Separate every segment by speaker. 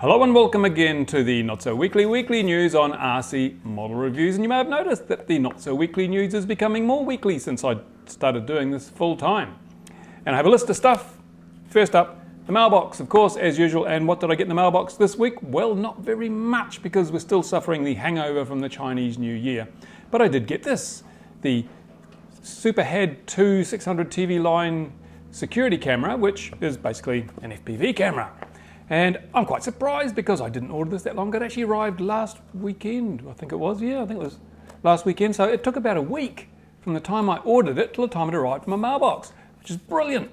Speaker 1: Hello and welcome again to the Not So Weekly news on RC Model Reviews, and you may have noticed that the Not So Weekly news is becoming more weekly since I started doing this full time. And I have a list of stuff. First up, the mailbox, of course, as usual. And what did I get in the mailbox this week? Well, not very much because we're still suffering the hangover from the Chinese New Year. But I did get this, the Superhead 2 600 TV line security camera, which is basically an FPV camera. And I'm quite surprised because I didn't order this that long ago. It actually arrived last weekend, I think it was. Yeah, I think it was last weekend. So it took about a week from the time I ordered it till the time it arrived from my mailbox, which is brilliant.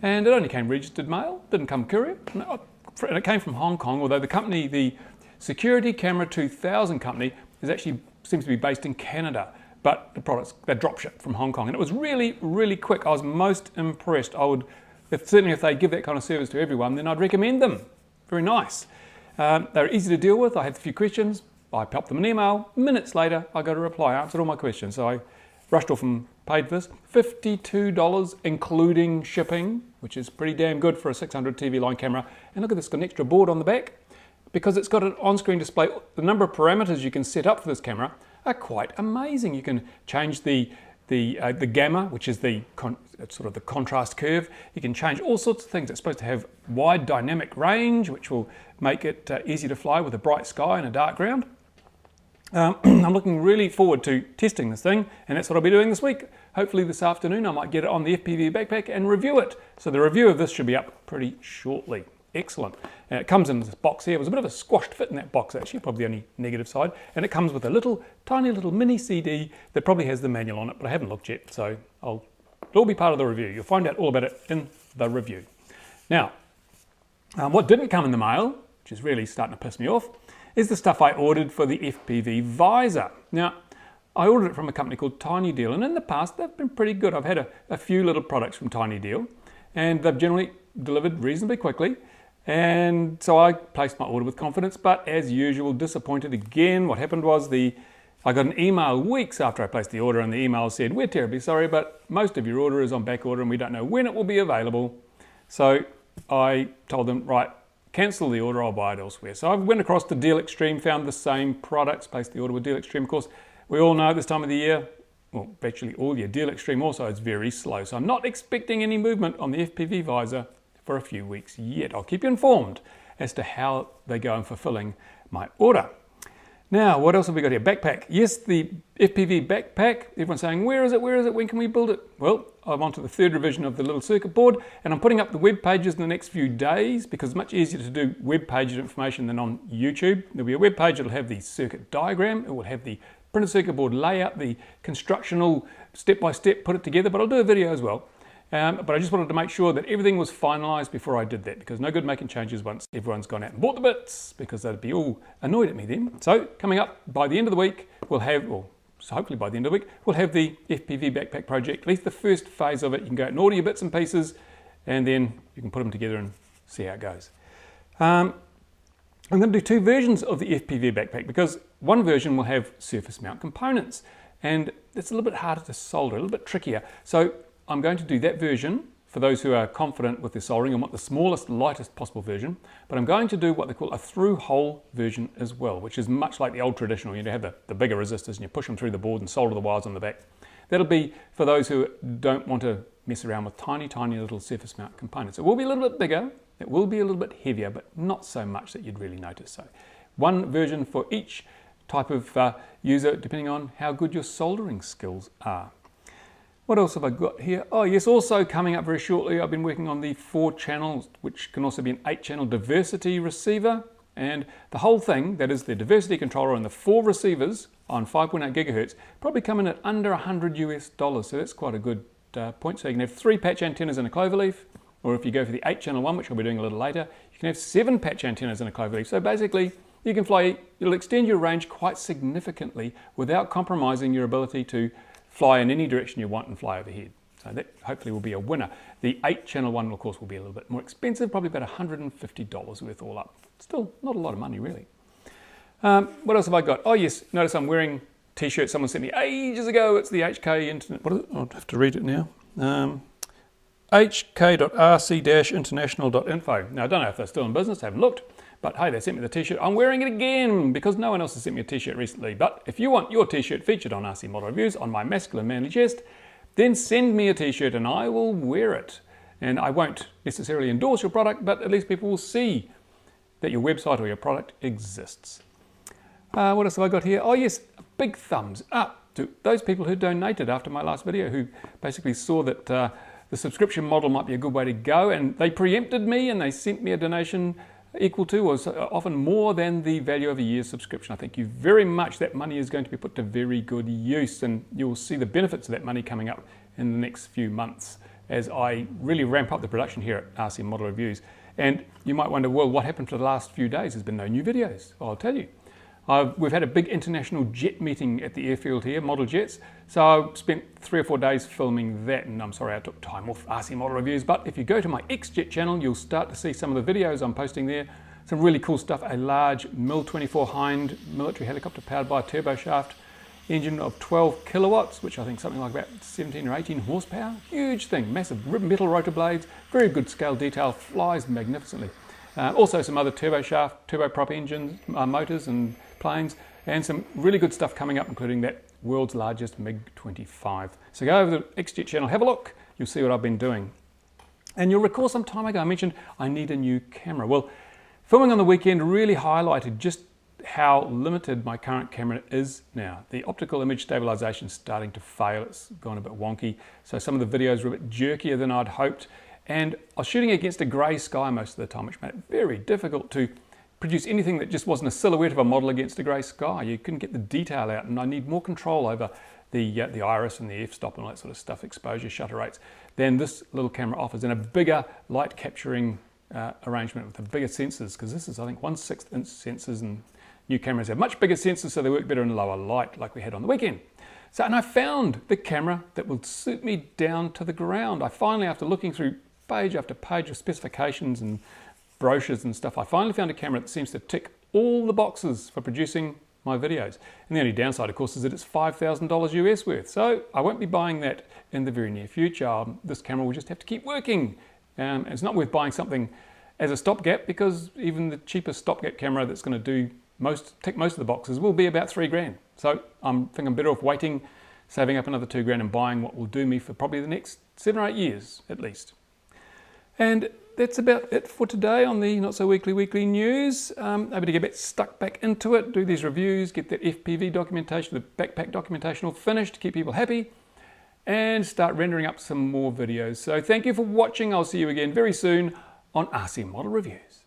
Speaker 1: And it only came registered mail, didn't come courier. And it came from Hong Kong, although the company, the Security Camera 2000 company, seems to be based in Canada. But the products, they're drop shipped from Hong Kong. And it was really, really quick. I was most impressed. Certainly if they give that kind of service to everyone, then I'd recommend them. Very nice. They're easy to deal with. I had a few questions. I popped them an email. Minutes later, I got a reply. I answered all my questions. So I rushed off and paid for this. $52 including shipping, which is pretty damn good for a 600 TV line camera. And look at this, got an extra board on the back. Because it's got an on-screen display, the number of parameters you can set up for this camera are quite amazing. You can change the gamma, which is sort of the contrast curve. You can change all sorts of things. It's supposed to have wide dynamic range, which will make it easy to fly with a bright sky and a dark ground. I'm looking really forward to testing this thing, and that's what I'll be doing this week. Hopefully this afternoon I might get it on the FPV backpack and review it. So the review of this should be up pretty shortly. Excellent. And it comes in this box here. It was a bit of a squashed fit in that box actually, probably the only negative side. And it comes with a tiny little mini CD that probably has the manual on it, but I haven't looked yet, so it'll all be part of the review. You'll find out all about it in the review. Now, what didn't come in the mail, which is really starting to piss me off, is the stuff I ordered for the FPV visor. Now, I ordered it from a company called Tiny Deal, and in the past they've been pretty good. I've had a few little products from Tiny Deal, and they've generally delivered reasonably quickly. And so I placed my order with confidence, but as usual, disappointed again. What happened was I got an email weeks after I placed the order, and the email said, "We're terribly sorry, but most of your order is on back order and we don't know when it will be available." So I told them, right, cancel the order, I'll buy it elsewhere. So I went across to Deal Extreme, found the same products, placed the order with Deal Extreme. Of course, we all know this time of the year, well, virtually all year, Deal Extreme also is very slow. So I'm not expecting any movement on the FPV visor for a few weeks yet. I'll keep you informed as to how they go in fulfilling my order. Now, what else have we got here? Backpack. Yes, the FPV backpack. Everyone's saying, where is it? Where is it? When can we build it? Well, I'm onto the third revision of the little circuit board, and I'm putting up the web pages in the next few days because it's much easier to do web page information than on YouTube. There'll be a web page that'll have the circuit diagram. It will have the printed circuit board layout, the constructional step-by-step, put it together, but I'll do a video as well. But I just wanted to make sure that everything was finalised before I did that, because no good making changes once everyone's gone out and bought the bits, because they'd be all annoyed at me then. So coming up by the end of the week, so hopefully by the end of the week, we'll have the FPV backpack project, at least the first phase of it. You can go out and order your bits and pieces, and then you can put them together and see how it goes. I'm going to do two versions of the FPV backpack, because one version will have surface mount components, and it's a little bit harder to solder, a little bit trickier. So I'm going to do that version for those who are confident with their soldering and want the smallest, lightest possible version. But I'm going to do what they call a through-hole version as well, which is much like the old traditional. You have the bigger resistors and you push them through the board and solder the wires on the back. That'll be for those who don't want to mess around with tiny, tiny little surface mount components. It will be a little bit bigger, it will be a little bit heavier, but not so much that you'd really notice. So one version for each type of user, depending on how good your soldering skills are. What else have I got here? Oh yes, also coming up very shortly, I've been working on the 4 channels, which can also be an 8-channel diversity receiver. And the whole thing, that is the diversity controller and the 4 receivers on 5.8 gigahertz, probably come in at under $100 US. So that's quite a good point. So you can have 3 patch antennas in a cloverleaf, or if you go for the 8-channel one, which I'll be doing a little later, you can have 7 patch antennas in a cloverleaf. So basically, you can fly, it'll extend your range quite significantly without compromising your ability to fly in any direction you want and fly overhead. So that hopefully will be a winner. The 8-channel one, of course, will be a little bit more expensive, probably about $150 worth all up. Still not a lot of money, really. What else have I got? Oh yes, notice I'm wearing t-shirt someone sent me ages ago. It's the HK Internet. What is it? I'll have to read it now. hk.rc-international.info. Now, I don't know if they're still in business, I haven't looked, But hey, they sent me the t-shirt. I'm wearing it again because no one else has sent me a t-shirt recently. But if you want your t-shirt featured on RC Model Reviews on my masculine manly chest, then send me a t-shirt and I will wear it. And I won't necessarily endorse your product, but at least people will see that your website or your product exists. What else have I got here? Oh yes, a big thumbs up to those people who donated after my last video, who basically saw that the subscription model might be a good way to go, and they preempted me and they sent me a donation equal to or often more than the value of a year's subscription. I thank you very much. That money is going to be put to very good use, and you'll see the benefits of that money coming up in the next few months as I really ramp up the production here at RC Model Reviews. And you might wonder, well, what happened for the last few days? There's been no new videos. I'll tell you. We've had a big international jet meeting at the airfield here, Model Jets. So I spent 3 or 4 days filming that, and I'm sorry I took time off RC Model Reviews, but if you go to my XJet channel, you'll start to see some of the videos I'm posting there. Some really cool stuff, a large MiL-24 Hind military helicopter powered by a turboshaft engine of 12 kilowatts, which I think is something like about 17 or 18 horsepower. Huge thing, massive metal rotor blades, very good scale detail, flies magnificently. Also some other turboshaft, turboprop engines, motors and planes, and some really good stuff coming up, including that world's largest MiG-25. So go over to the XJet channel, have a look, you'll see what I've been doing. And you'll recall some time ago I mentioned I need a new camera. Well, filming on the weekend really highlighted just how limited my current camera is now. The optical image stabilization is starting to fail. It's gone a bit wonky. So some of the videos were a bit jerkier than I'd hoped. And I was shooting against a grey sky most of the time, which made it very difficult to produce anything that just wasn't a silhouette of a model against a grey sky. You couldn't get the detail out, and I need more control over the iris and the f-stop and all that sort of stuff, exposure, shutter rates, than this little camera offers, and a bigger light capturing arrangement with the bigger sensors, because this is, I think, 1/6 inch sensors, and new cameras have much bigger sensors, so they work better in lower light, like we had on the weekend. So, and I found the camera that will suit me down to the ground. I finally, after looking through page after page of specifications and brochures and stuff, I finally found a camera that seems to tick all the boxes for producing my videos. And the only downside, of course, is that it's $5,000 US worth. So I won't be buying that in the very near future. This camera will just have to keep working. It's not worth buying something as a stopgap, because even the cheapest stopgap camera that's going to tick most of the boxes will be about $3,000. So I think I'm better off waiting, saving up another $2,000 and buying what will do me for probably the next 7 or 8 years at least. And that's about it for today on the Not So Weekly news. Able to get stuck back into it, do these reviews, get that FPV documentation, the backpack documentation all finished to keep people happy, and start rendering up some more videos. So thank you for watching. I'll see you again very soon on RC Model Reviews.